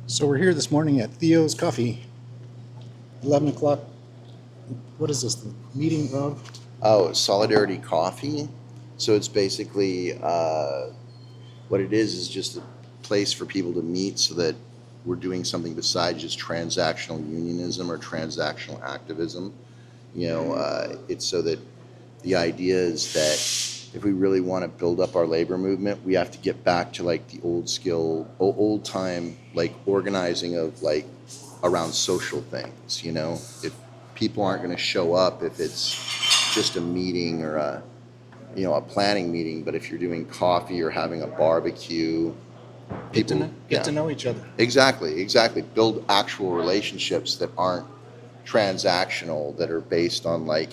So we're here this morning at Theos Coffee, 11 o'clock. What is this, the meeting of? Oh, Solidarity Coffee. So it's basically what it is just a place for people to meet so that we're doing something besides just transactional unionism or transactional activism. It's so that the idea is that if we really want to build up our labor movement, we have to get back to like the old time, like organizing of like around social things. If people aren't going to show up, if it's just a meeting or a planning meeting, but if you're doing coffee or having a barbecue, Get people to know each other. exactly build actual relationships that aren't transactional, that are based on like,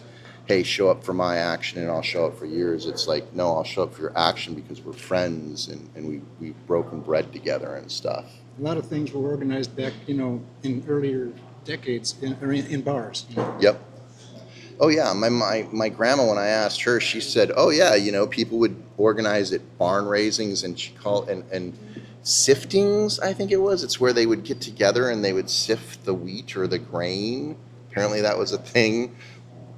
hey, show up for my action and I'll show up for yours. It's like, no, I'll show up for your action because we're friends and we've broken bread together and stuff. A lot of things were organized back, in earlier decades in bars. Yep. Oh yeah, my grandma, when I asked her, she said, oh yeah, people would organize at barn raisings, and she called and siftings, I think it was. It's where they would get together and they would sift the wheat or the grain. Apparently that was a thing.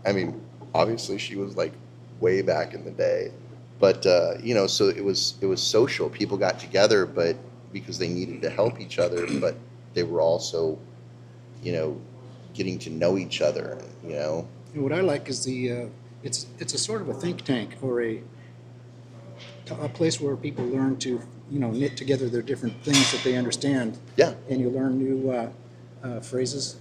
I mean, obviously she was like way back in the day, but so it was social. People got together, but because they needed to help each other, but they were also, getting to know each other. And what I like is it's a sort of a think tank or a place where people learn to, knit together their different things that they understand. Yeah. And you learn new phrases,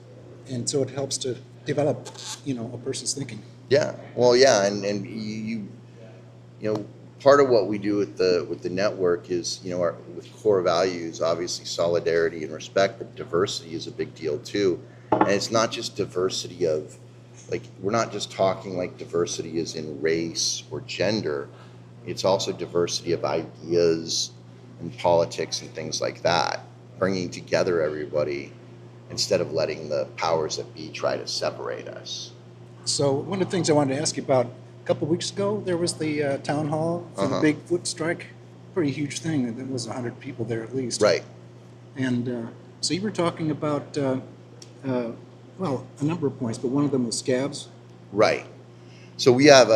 and so it helps to develop, a person's thinking. Yeah. Well, yeah, and part of what we do with the network is, with core values, obviously solidarity and respect, but diversity is a big deal too. And it's not just diversity of, like, we're not just talking like diversity is in race or gender. It's also diversity of ideas and politics and things like that, bringing together everybody instead of letting the powers that be try to separate us. So one of the things I wanted to ask you about, a couple of weeks ago, there was the town hall for the Bigfoot strike. Pretty huge thing. There was 100 people there at least. Right. And so you were talking about, well, a number of points, but one of them was scabs. Right. So we have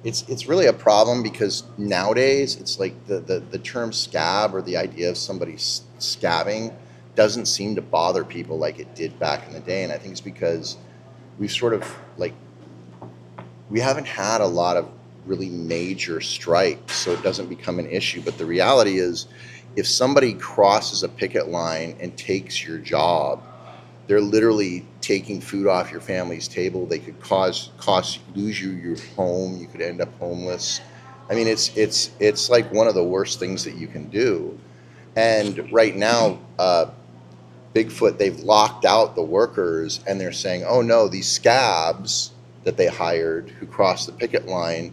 it's really a problem because nowadays it's like the term scab or the idea of somebody scabbing doesn't seem to bother people like it did back in the day. And I think it's because we've sort of like, we haven't had a lot of really major strikes, so it doesn't become an issue. But the reality is, if somebody crosses a picket line and takes your job, they're literally taking food off your family's table. They could lose you your home. You could end up homeless. I mean, it's like one of the worst things that you can do. And right now, Bigfoot, they've locked out the workers, and they're saying, oh no, these scabs that they hired who crossed the picket line,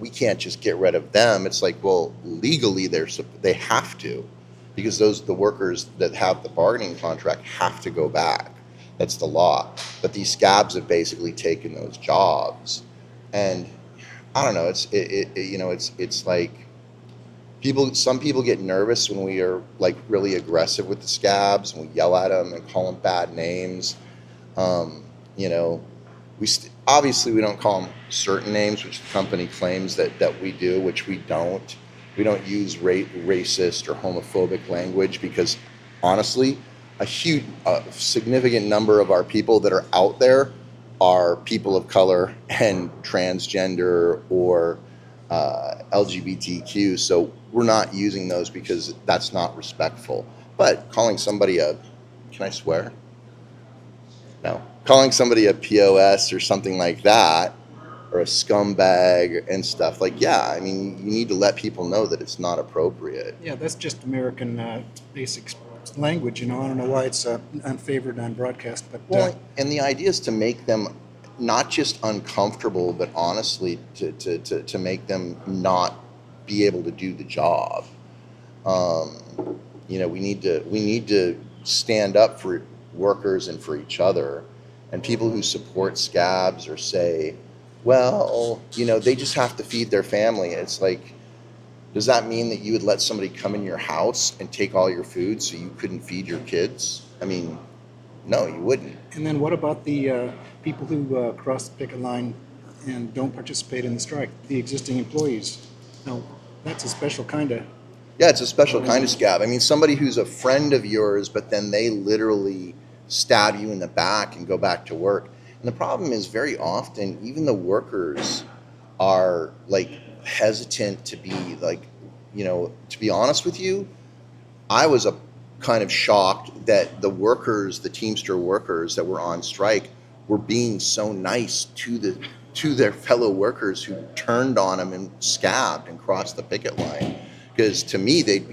we can't just get rid of them. It's like, well, legally they have to, because the workers that have the bargaining contract have to go back. That's the law. But these scabs have basically taken those jobs, and I don't know. It's like some people get nervous when we are like really aggressive with the scabs and we yell at them and call them bad names. Obviously we don't call them certain names, which the company claims that we do, which we don't. We don't use racist or homophobic language because, honestly, a significant number of our people that are out there are people of color and transgender or LGBTQ. So we're not using those because that's not respectful. But calling somebody can I swear? No. Calling somebody a POS or something like that, or a scumbag and stuff, like, yeah, I mean, you need to let people know that it's not appropriate. Yeah, that's just American basic language. I don't know why it's unfavored on broadcast, but well, and the idea is to make them not just uncomfortable, but honestly to make them not be able to do the job. We need to stand up for workers and for each other. And people who support scabs or say, well, they just have to feed their family. It's like, Does that mean that you would let somebody come in your house and take all your food so you couldn't feed your kids? I mean, no, you wouldn't. And then what about the people who cross the picket line and don't participate in the strike, the existing employees? No, that's a special kind of. Yeah, it's a special kind of scab. I mean, somebody who's a friend of yours, but then they literally stab you in the back and go back to work. And the problem is very often, even the workers are like hesitant to be like, to be honest with you, I was a kind of shocked that the workers, the Teamster workers that were on strike, were being so nice to their fellow workers who turned on them and scabbed and crossed the picket line. Because to me, they'd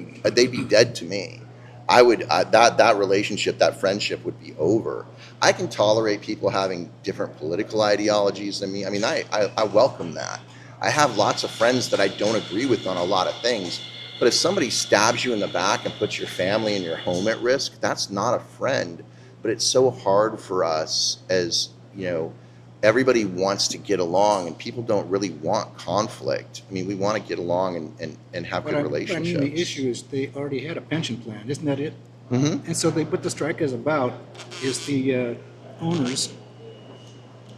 be dead to me. I would that relationship, that friendship would be over. I can tolerate people having different political ideologies than me. I mean, I welcome that. I have lots of friends that I don't agree with on a lot of things. But if somebody stabs you in the back and puts your family and your home at risk, that's not a friend. But it's so hard for us as, everybody wants to get along and people don't really want conflict. I mean, we want to get along and have good relationships. I mean, the issue is they already had a pension plan, isn't that it? Mm-hmm. And so what the strike is about is the owners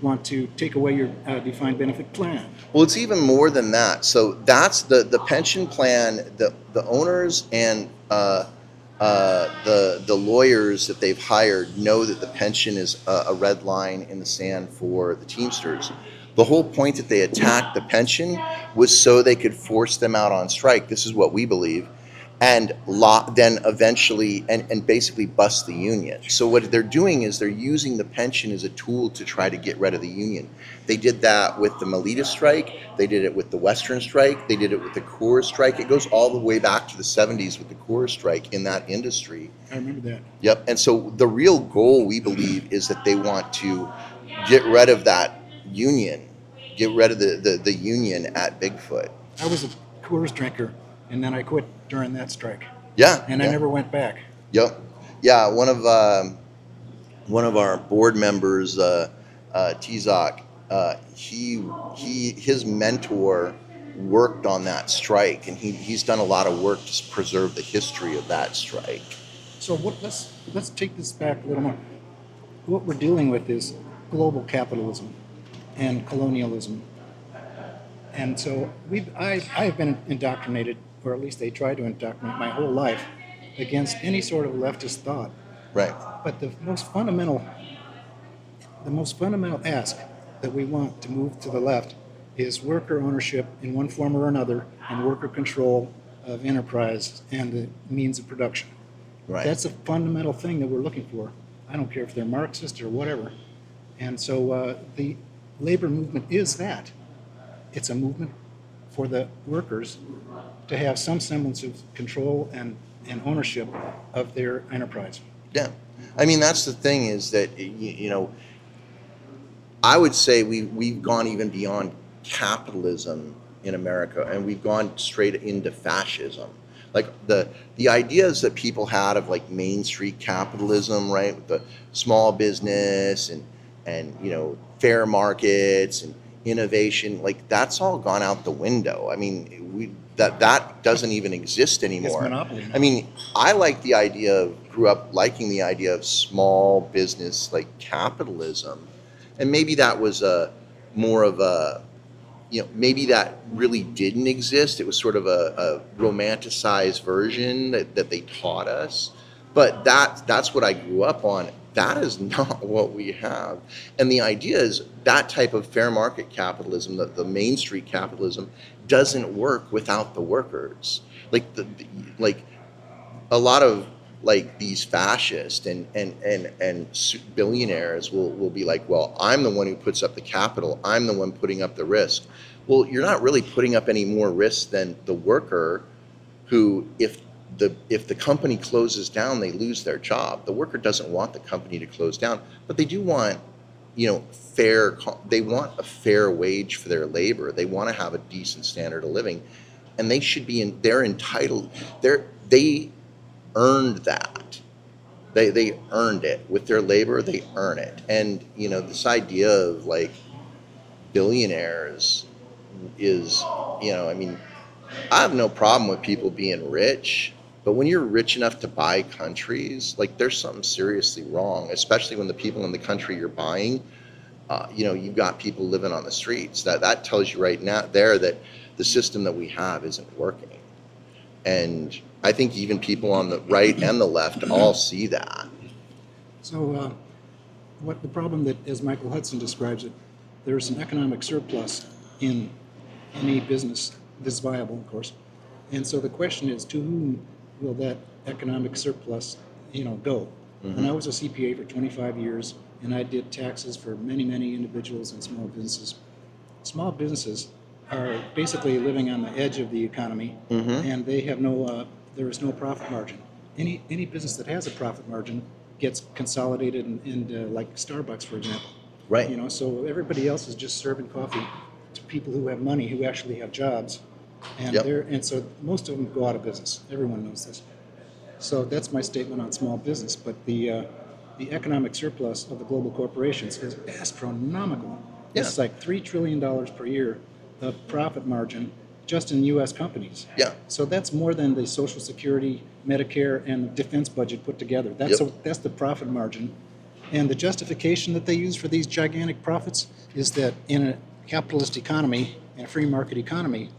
want to take away your defined benefit plan. Well, it's even more than that. So that's the pension plan, the owners and the lawyers that they've hired know that the pension is a red line in the sand for the Teamsters. The whole point that they attacked the pension was so they could force them out on strike. This is what we believe. And then eventually, and basically bust the union. So what they're doing is they're using the pension as a tool to try to get rid of the union. They did that with the Melita strike. They did it with the Western strike. They did it with the Coors strike. It goes all the way back to the 70s with the Coors strike in that industry. I remember that. Yep. And so the real goal, we believe, is that they want to get rid of that union, get rid of the union at Bigfoot. I was a Coors drinker, and then I quit during that strike. Yeah. And I never went back. Yep. Yeah. One of our board members, Tizak, his mentor worked on that strike, and he's done a lot of work to preserve the history of that strike. So let's take this back a little more. What we're dealing with is global capitalism and colonialism. And so I have been indoctrinated, or at least they tried to indoctrinate my whole life, against any sort of leftist thought. Right. But the most fundamental ask that we want to move to the left is worker ownership in one form or another, and worker control of enterprise and the means of production. Right. That's a fundamental thing that we're looking for. I don't care if they're Marxist or whatever. And so the labor movement is that. It's a movement for the workers to have some semblance of control and ownership of their enterprise. Yeah. I mean, that's the thing is that, I would say we've gone even beyond capitalism in America, and we've gone straight into fascism. Like the ideas that people had of like Main Street capitalism, right, with the small business and fair markets and innovation, like that's all gone out the window. I mean, that doesn't even exist anymore. It's monopoly now. I mean, grew up liking the idea of small business, like capitalism, and maybe that was more of a, maybe that really didn't exist. It was sort of a romanticized version that they taught us, but that's what I grew up on. That is not what we have. And the idea is that type of fair market capitalism, the Main Street capitalism, doesn't work without the workers. Like a lot of like these fascists and billionaires will be like, well, I'm the one who puts up the capital. I'm the one putting up the risk. Well, you're not really putting up any more risk than the worker who, if the company closes down, they lose their job. The worker doesn't want the company to close down, but they do want, they want a fair wage for their labor. They want to have a decent standard of living, and they should be they're entitled. They earned that. They earned it with their labor. They earn it. And this idea of like billionaires is, I have no problem with people being rich, but when you're rich enough to buy countries, like there's something seriously wrong, especially when the people in the country you're buying, you've got people living on the streets. That tells you right now there that the system that we have isn't working. And I think even people on the right and the left all see that. So, what the problem that, as Michael Hudson describes it, there's an economic surplus in any business that's viable, of course. And so the question is, to whom will that economic surplus, go? Mm-hmm. And I was a CPA for 25 years, and I did taxes for many, many individuals and small businesses. Small businesses are basically living on the edge of the economy, Mm-hmm. and they have there is no profit margin. Any business that has a profit margin gets consolidated in like Starbucks, for example. Right. So everybody else is just serving coffee to people who have money, who actually have jobs, and Yep. and so most of them go out of business. Everyone knows this. So that's my statement on small business. But the economic surplus of the global corporations is astronomical. Yeah. It's like $3 trillion per year of profit margin just in U.S. companies. Yeah. So that's more than the Social Security, Medicare, and defense budget put together. That's Yep. that's the profit margin. And the justification that they use for these gigantic profits is that in a capitalist economy, in a free market economy,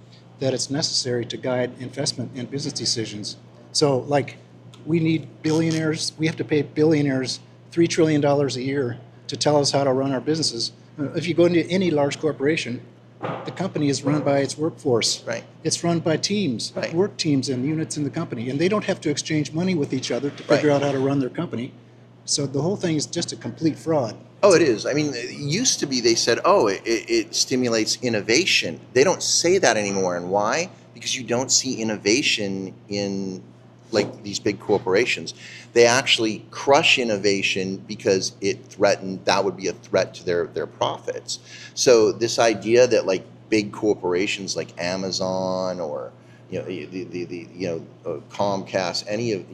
that it's necessary to guide investment and business decisions. So, like, we need billionaires, we have to pay billionaires $3 trillion a year to tell us how to run our businesses. If you go into any large corporation, the company is run by its workforce. Right. It's run by teams, Right. work teams and units in the company. And they don't have to exchange money with each other to figure Right. out how to run their company. So the whole thing is just a complete fraud. Oh, it is. I mean, it used to be they said, it stimulates innovation. They don't say that anymore. And why? Because you don't see innovation in like these big corporations. They actually crush innovation because that would be a threat to their profits. So this idea that like big corporations like Amazon or Comcast, any of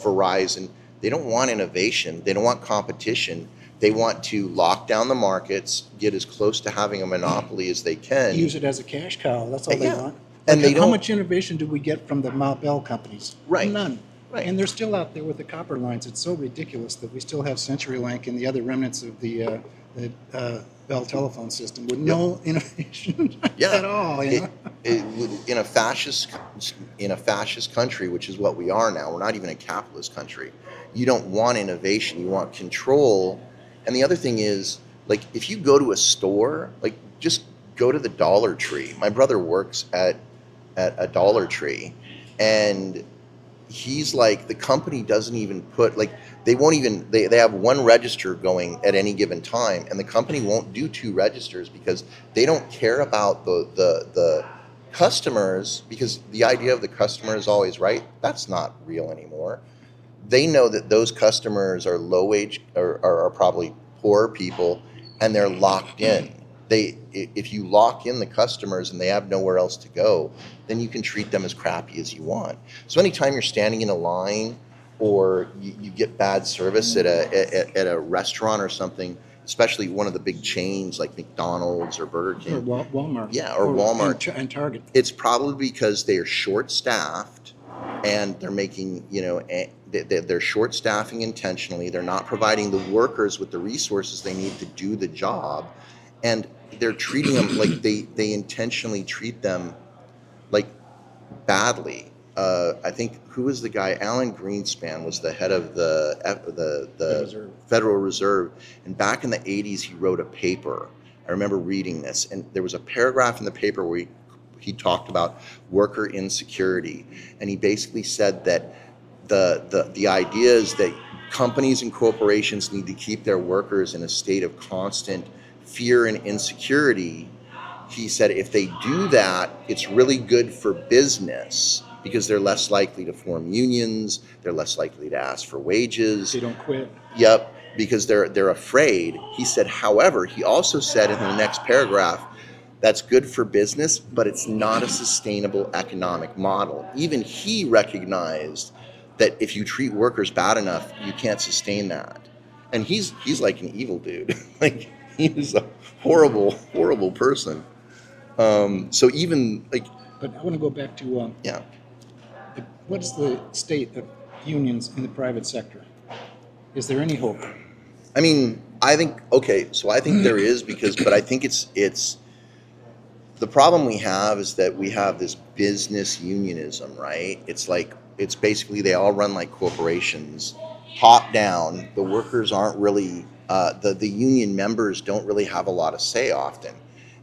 Verizon, they don't want innovation. They don't want competition. They want to lock down the markets, get as close to having a monopoly as they can. Use it as a cash cow. That's all they Yeah. want. And Like, they how don't- much innovation do we get from the Bell companies? Right. None. Right. And they're still out there with the copper lines. It's so ridiculous that we still have CenturyLink and the other remnants of the Bell telephone system with no innovation Yeah. at all. In a fascist country, which is what we are now, we're not even a capitalist country. You don't want innovation. You want control. And the other thing is, like, if you go to a store, like, just go to the Dollar Tree. My brother works at a Dollar Tree, and he's like, the company doesn't even put, like, they won't even, they have one register going at any given time, and the company won't do two registers because they don't care about the customers, because the idea of the customer is always right. That's not real anymore. They know that those customers are low wage or are probably poor people, and they're locked in. If you lock in the customers and they have nowhere else to go, then you can treat them as crappy as you want. So anytime you're standing in a line or you get bad service at a restaurant or something, especially one of the big chains like McDonald's or Burger King. Or Walmart. Yeah, or Walmart. And Target. It's probably because they are short-staffed and they're making, they're short staffing intentionally. They're not providing the workers with the resources they need to do the job. And they're treating them like they intentionally treat them like badly. I think, who was the guy? Alan Greenspan was the head of the Reserve. Federal Reserve. And back in the 80s, he wrote a paper. I remember reading this. And there was a paragraph in the paper where he talked about worker insecurity. And he basically said that the idea is that companies and corporations need to keep their workers in a state of constant fear and insecurity. He said if they do that, it's really good for business because they're less likely to form unions, they're less likely to ask for wages. They don't quit. Yep, because they're afraid. He said, however, he also said in the next paragraph, that's good for business, but it's not a sustainable economic model. Even he recognized that if you treat workers bad enough, you can't sustain that. And he's like an evil dude. Like, he is a horrible, horrible person. So even like But I want to go back to Yeah. what is the state of unions in the private sector? Is there any hope? I mean, I think, okay, so I think there is but I think it's the problem we have is that we have this business unionism, right? It's like, it's basically they all run like corporations, top down. The workers aren't really, the union members don't really have a lot of say often.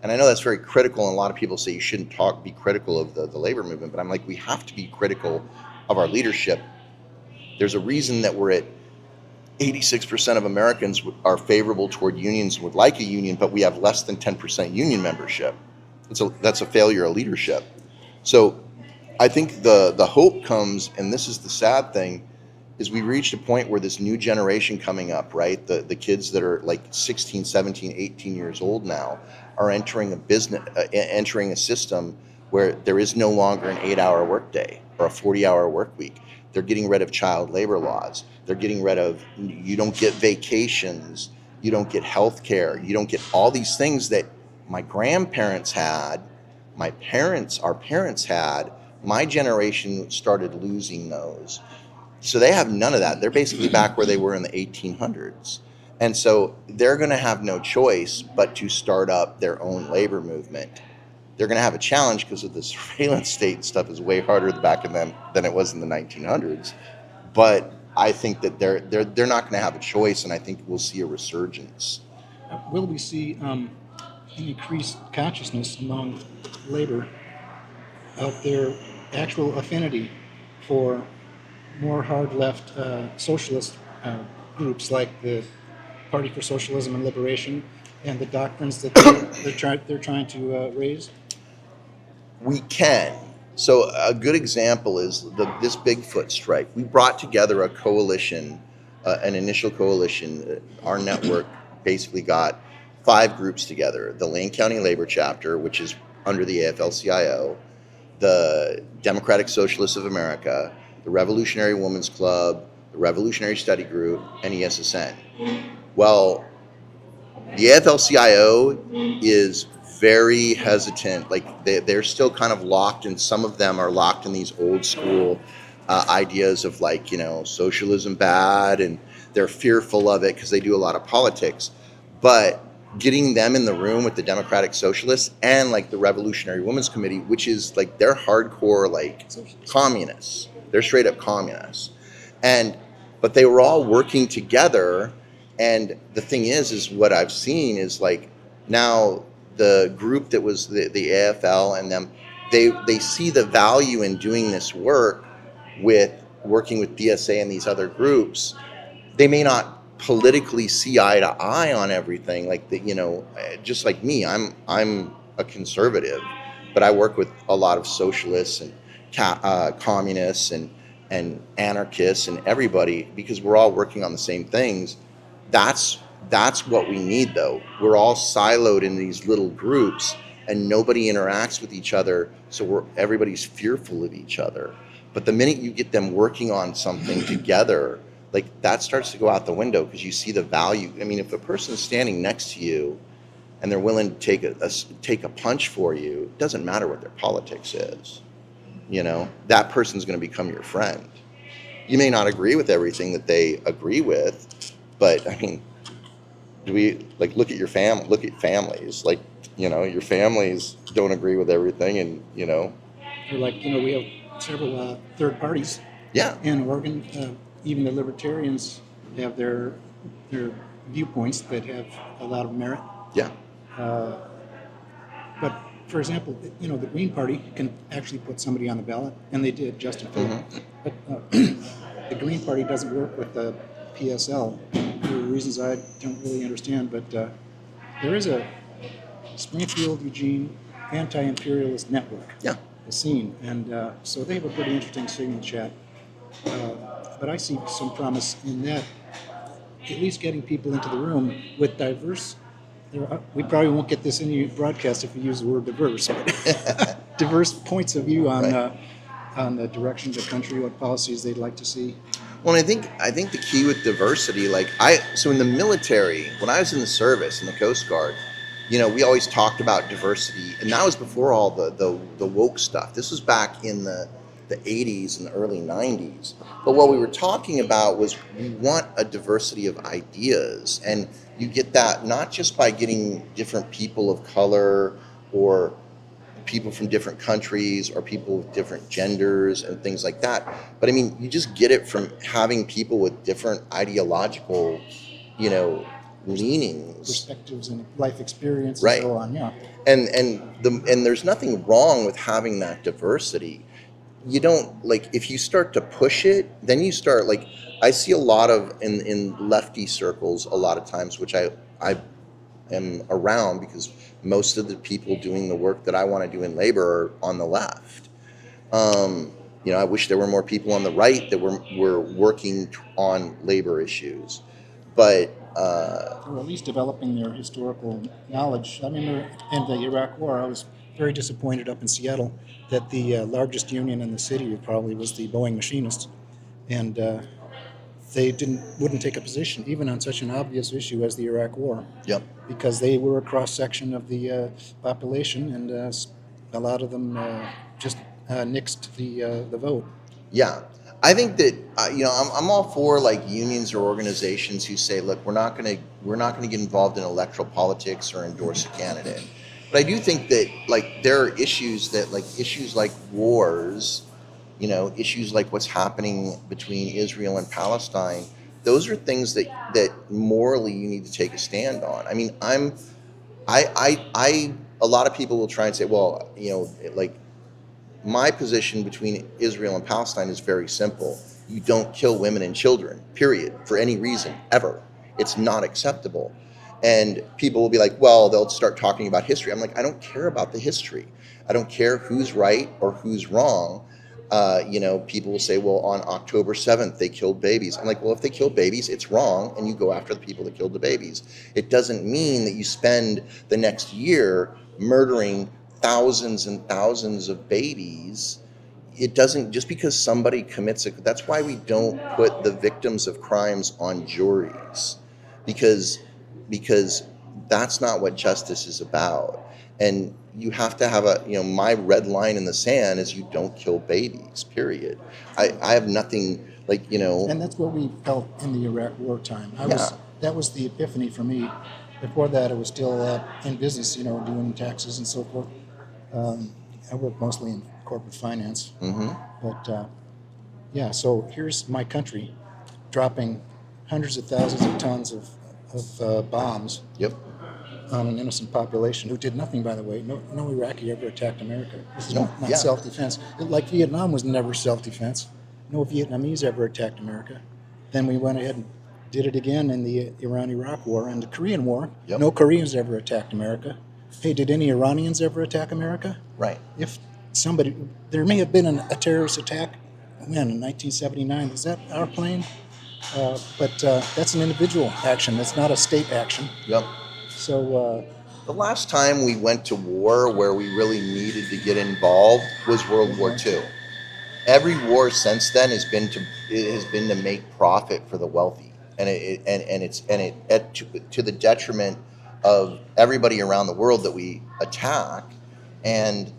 And I know that's very critical, and a lot of people say you shouldn't be critical of the labor movement, but I'm like, we have to be critical of our leadership. There's a reason that we're at 86% of Americans are favorable toward unions, would like a union, but we have less than 10% union membership. That's a failure of leadership. So I think the hope comes, and this is the sad thing, is we reached a point where this new generation coming up, right? The kids that are like 16, 17, 18 years old now are entering a business, entering a system where there is no longer an 8-hour workday or a 40-hour work week. They're getting rid of child labor laws. They're getting rid of, you don't get vacations, you don't get health care, you don't get all these things that my grandparents had, our parents had. My generation started losing those. So they have none of that. They're basically back where they were in the 1800s. And so they're going to have no choice but to start up their own labor movement. They're going to have a challenge because of the surveillance state and stuff is way harder back in them than it was in the 1900s. But I think that they're not going to have a choice, and I think we'll see a resurgence. Will we see an increased consciousness among labor of their actual affinity for more hard left socialist groups like the Party for Socialism and Liberation and the doctrines that they're trying to raise? We can. So a good example is this Bigfoot strike. We brought together a coalition, an initial coalition. Our network basically got 5 groups together: the Lane County Labor Chapter, which is under the AFL-CIO, the Democratic Socialists of America, the Revolutionary Women's Club, the Revolutionary Study Group, and ESSN. Well, the AFL-CIO is very hesitant. Like they're still kind of locked, and some of them are locked in these old school ideas of like, socialism bad, and they're fearful of it because they do a lot of politics. But getting them in the room with the Democratic Socialists and like the Revolutionary Women's Committee, which is like they're hardcore like communists. They're straight up communists. But they were all working together. And the thing is what I've seen is like now the group that was the AFL and them, they see the value in doing this work with working with DSA and these other groups. They may not politically see eye to eye on everything, like just like me, I'm a conservative, but I work with a lot of socialists and communists and anarchists and everybody, because we're all working on the same things. That's what we need, though. We're all siloed in these little groups and nobody interacts with each other, so everybody's fearful of each other. But the minute you get them working on something together, like that starts to go out the window, because you see the value. I mean, if a person's standing next to you and they're willing to take a punch for you, it doesn't matter what their politics is. That person's going to become your friend. You may not agree with everything that they agree with, but I mean, do we look at your family? Look at families. Like, your families don't agree with everything, and Or we have several third parties. Yeah. In Oregon. Even the libertarians have their viewpoints that have a lot of merit. Yeah. But for example, the Green Party can actually put somebody on the ballot, and they did, Justin Phillips. Mm-hmm. But the Green Party doesn't work with the PSL for reasons I don't really understand. But there is a Springfield, Eugene anti-imperialist network. Yeah. The scene, and so they have a pretty interesting signal chat. But I see some promise in that, at least getting people into the room with diverse. We probably won't get this in your broadcast if you use the word diverse, but diverse points of view on the direction of the country, what policies they'd like to see. Well, I think the key with diversity, so in the military, when I was in the service in the Coast Guard, we always talked about diversity, and that was before all the woke stuff. This was back in the 80s and the early 90s. But what we were talking about was we want a diversity of ideas, and you get that not just by getting different people of color or people from different countries or people with different genders and things like that, but I mean, you just get it from having people with different ideological, leanings, Perspectives and life experience right? and so on. Yeah. And there's nothing wrong with having that diversity. You don't, like, if you start to push it, then you start, like, I see a lot of in lefty circles a lot of times, which I am around because most of the people doing the work that I want to do in labor are on the left. I wish there were more people on the right that were working on labor issues, but Or at least developing their historical knowledge. I remember in the Iraq War, I was very disappointed up in Seattle that the largest union in the city probably was the Boeing machinists, and they wouldn't take a position even on such an obvious issue as the Iraq War. Yep. Because they were a cross section of the population, and a lot of them just nixed the vote. Yeah, I think that I'm all for, like, unions or organizations who say, look, we're not going to get involved in electoral politics or endorse a candidate. But I do think that, like, there are issues like wars, issues like what's happening between Israel and Palestine. Those are things that morally you need to take a stand on. I mean, a lot of people will try and say, well, like, my position between Israel and Palestine is very simple. You don't kill women and children, period, for any reason, ever. It's not acceptable. And people will be like, well, they'll start talking about history. I'm like, I don't care about the history. I don't care who's right or who's wrong. People will say, well, on October 7th, they killed babies. I'm like, well, if they killed babies, it's wrong, and you go after the people that killed the babies. It doesn't mean that you spend the next year murdering thousands and thousands of babies. It doesn't, just because somebody commits it. That's why we don't put the victims of crimes on juries, because that's not what justice is about. And you have to have my red line in the sand is you don't kill babies, period. I have nothing, like, And that's what we felt in the Iraq War time. That was the epiphany for me. Before that, it was still in business, doing taxes and so forth. I worked mostly in corporate finance. Mm-hmm. But so here's my country dropping hundreds of thousands of tons of bombs. Yep. On an innocent population who did nothing, by the way. No Iraqi ever attacked America. This is not Yeah. self-defense. Like Vietnam was never self-defense. No Vietnamese ever attacked America. Then we went ahead and did it again in the Iran-Iraq War and the Korean War. Yep. No Koreans ever attacked America. Hey, did any Iranians ever attack America? Right. There may have been a terrorist attack in 1979. Was that our plane? But that's an individual action. That's not a state action. Yep. So the last time we went to war where we really needed to get involved was World War II. Every war since then has been to make profit for the wealthy, and it's to the detriment of everybody around the world that we attack, and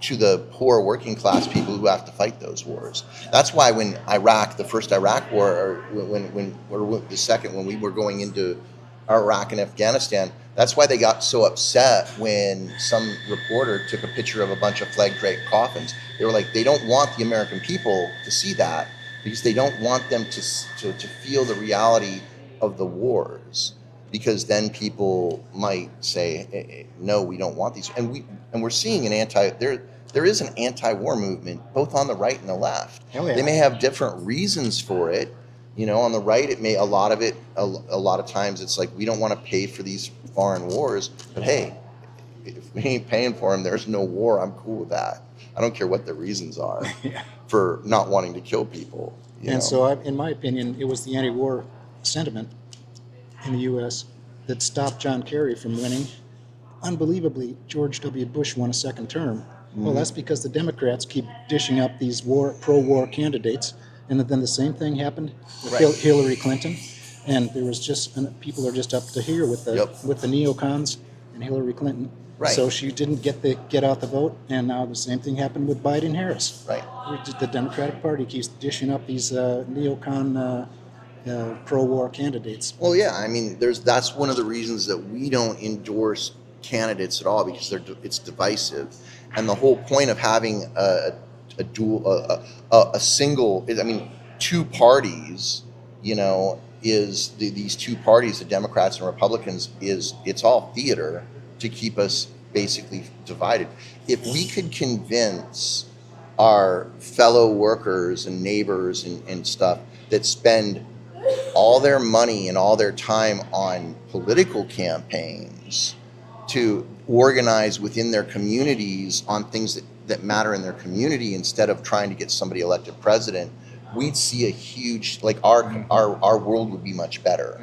to the poor working class people who have to fight those wars. That's why when the first Iraq war, or the second, when we were going into Iraq and Afghanistan, that's why they got so upset when some reporter took a picture of a bunch of flag-draped coffins. They were like, they don't want the American people to see that because they don't want them to feel the reality of the wars, because then people might say, no, we don't want these. And we're seeing there is an anti-war movement both on the right and the left. Hell yeah. They may have different reasons for it. On the right, a lot of times it's like, we don't want to pay for these foreign wars, but hey, if we ain't paying for them, there's no war. I'm cool with that. I don't care what the reasons are for not wanting to kill people. So, in my opinion, it was the anti-war sentiment in the U.S. that stopped John Kerry from winning. Unbelievably, George W. Bush won a second term. Mm-hmm. Well, that's because the Democrats keep dishing up these pro-war candidates. And then the same thing happened with Hillary Clinton, and there was people are just up to here with the neocons and Hillary Clinton. Right. So she didn't get out the vote, and now the same thing happened with Biden Harris. Right. The Democratic Party keeps dishing up these neocon pro-war candidates. Well, yeah, I mean, that's one of the reasons that we don't endorse candidates at all, because it's divisive, and the whole point of having a dual a single, I mean, two parties, you know, is these two parties, the Democrats and Republicans, it's all theater to keep us basically divided. If we could convince our fellow workers and neighbors and stuff that spend all their money and all their time on political campaigns to organize within their communities on things that matter in their community, instead of trying to get somebody elected president, we'd see a huge, like, our world would be much better.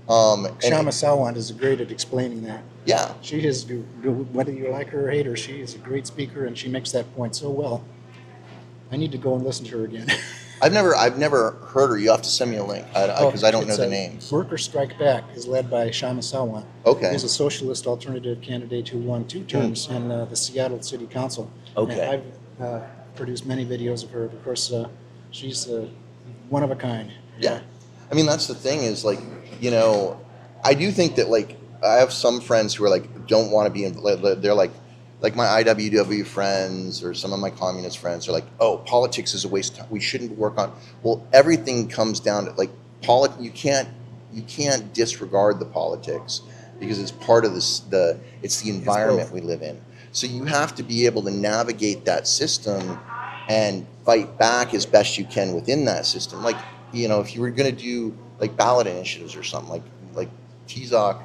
Shama Sawant is great at explaining that. Yeah. She is, whether you like her or hate her, she is a great speaker, and she makes that point so well. I need to go and listen to her again. I've never heard her. You have to send me a link because I don't know the name. Worker Strike Back is led by Shama Sawant. Okay. He's a socialist alternative candidate who won 2 terms in the Seattle City Council. Okay. And I've produced many videos of her. Of course, she's one of a kind. Yeah. I mean, that's the thing is, like, you know, I do think that, like, I have some friends who are like, don't want to be in, they're like my IWW friends or some of my communist friends are like, oh, politics is a waste of time. We shouldn't work on, well, everything comes down to, like, you can't disregard the politics, because it's part of it's the environment we live in. So you have to be able to navigate that system and fight back as best you can within that system. Like, you know, if you were going to do like ballot initiatives or something, like TZOC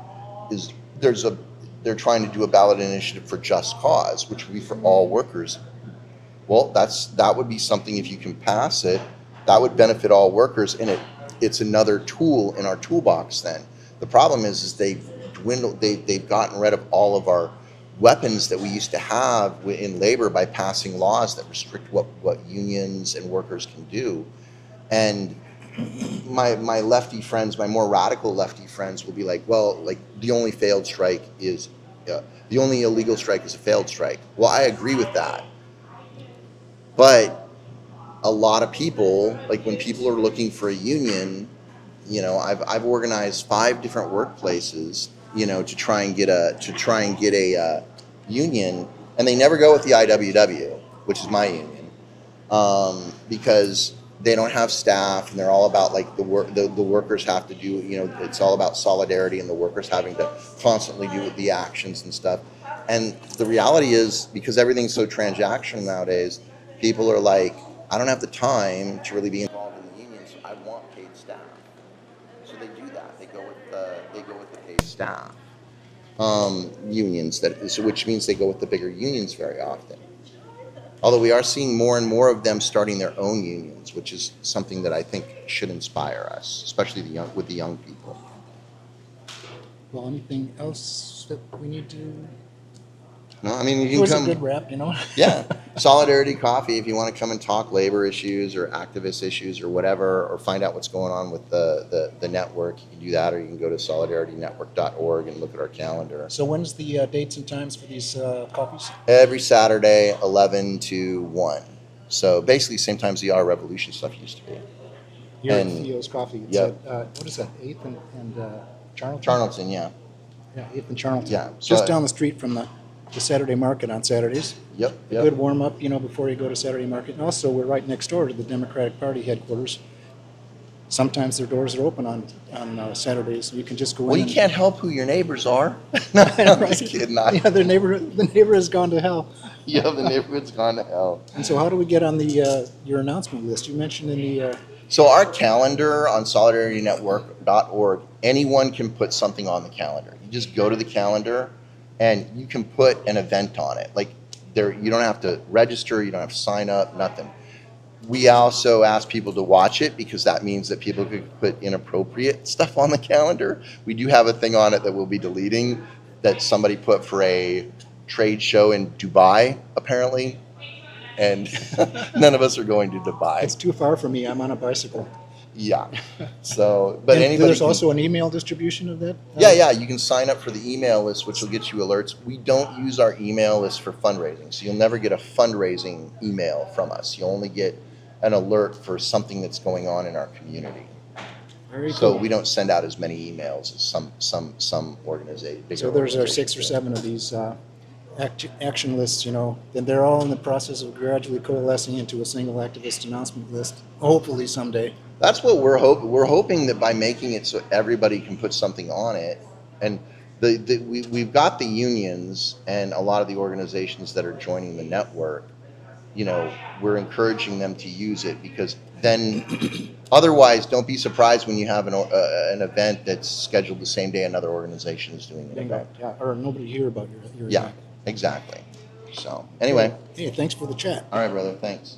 they're trying to do a ballot initiative for Just Cause, which would be for all workers. Well, that would be something, if you can pass it, that would benefit all workers, and it's another tool in our toolbox then. The problem is they've gotten rid of all of our weapons that we used to have in labor by passing laws that restrict what unions and workers can do. And my lefty friends, my more radical lefty friends, will be like, well, like, the only illegal strike is a failed strike. Well, I agree with that. But a lot of people, like, when people are looking for a union, you know, I've organized 5 different workplaces, you know, to try and get a union, and they never go with the IWW, which is my union, because they don't have staff, and they're all about, like, the workers have to do, you know, it's all about solidarity and the workers having to constantly do the actions and stuff. And the reality is, because everything's so transactional nowadays, people are like, I don't have the time to really be involved in the union, so I want paid staff. So they do that. They go with the paid staff unions, which means they go with the bigger unions very often. Although we are seeing more and more of them starting their own unions, which is something that I think should inspire us, especially with the young people. Well, anything else that we need to? No, I mean, you It can was come. a good rap, you know. Yeah, Solidarity Coffee. If you want to come and talk labor issues or activist issues or whatever, or find out what's going on with the network, you can do that, or you can go to solidaritynetwork.org and look at our calendar. So when's the dates and times for these coffees? Every Saturday, 11 to 1. So basically, same times the R Revolution stuff used to be. Here at And- Theos Coffee. It's Yep. at, what is that, 8th and Charlton? Charlton, yeah. Yeah, 8th and Charlton. Yeah, Just so- down the street from the Saturday market on Saturdays. Yep. A good warm-up, you know, before you go to Saturday market. And also, we're right next door to the Democratic Party headquarters. Sometimes their doors are open on Saturdays. You can just go in. Well, you and- can't help who your neighbors are. No, I'm just kidding. Yeah, the neighbor has gone to hell. Yeah, the neighborhood's gone to hell. And so how do we get on the your announcement list? You mentioned in the... So our calendar on solidaritynetwork.org, anyone can put something on the calendar. You just go to the calendar and you can put an event on it. Like, you don't have to register, you don't have to sign up, nothing. We also ask people to watch it, because that means that people could put inappropriate stuff on the calendar. We do have a thing on it that we'll be deleting, that somebody put for a trade show in Dubai, apparently. And none of us are going to Dubai. It's too far for me. I'm on a bicycle. Yeah. So, but And anybody there's can, also an email distribution of that? yeah, you can sign up for the email list, which will get you alerts. We don't use our email list for fundraising, so you'll never get a fundraising email from us. You'll only get an alert for something that's going on in our community. Very So cool. we don't send out as many emails as some organization. So there's our 6 or 7 of these action lists, then they're all in the process of gradually coalescing into a single activist announcement list, hopefully someday. That's what we're hoping. We're hoping that by making it so everybody can put something on it, and we've got the unions and a lot of the organizations that are joining the network. We're encouraging them to use it, because then otherwise, don't be surprised when you have an event that's scheduled the same day another organization is doing an event. Yeah, or nobody hear about your Yeah, event. exactly. So anyway, Hey, thanks for the chat. all right, brother. Thanks.